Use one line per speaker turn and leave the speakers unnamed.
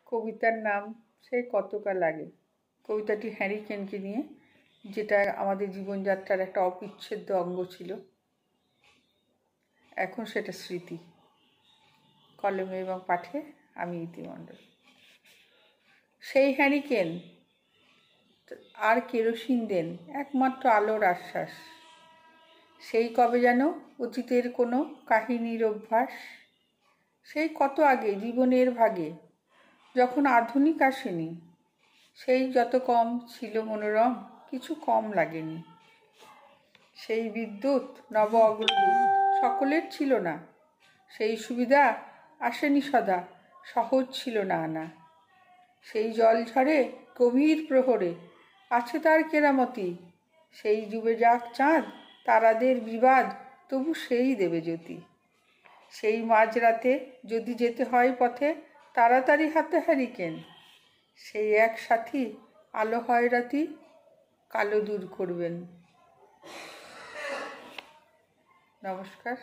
কবিতার নাম সেই কতকাল আগে। কবিতাটি হ্যারিকেনকে নিয়ে, যেটা আমাদের জীবনযাত্রার একটা অবিচ্ছেদ্য অঙ্গ ছিল। এখন সেটা স্মৃতি। কলমে এবং পাঠে আমি ইতি মণ্ডল। সেই হ্যারিকেন আর কেরোসিন দেন একমাত্র আলোর আশ্বাস। সেই কবে যেন অতীতের কোনো কাহিনীর অভ্যাস। সেই কত আগে জীবনের ভাগে, যখন আধুনিক আসেনি, সেই যত কম ছিল মনোরম, কিছু কম লাগেনি। সেই বিদ্যুৎ নব অগ্রদূত সকলের ছিল না, সেই সুবিধা আসেনি সদা, সহজ ছিল না আনা। সেই জল ঝরে গভীর প্রহরে আছে তার কেরামতি। সেই ডুবে যাক চাঁদ তারাদের বিবাদ, তবু সেই দেবে জ্যোতি। সেই মাঝরাতে যদি যেতে হয় পথে, তাড়াতাড়ি হাতে হ্যারিকেন। সেই এক সাথী আলো হয় রাতি, কালো দূর করবেন। নমস্কার।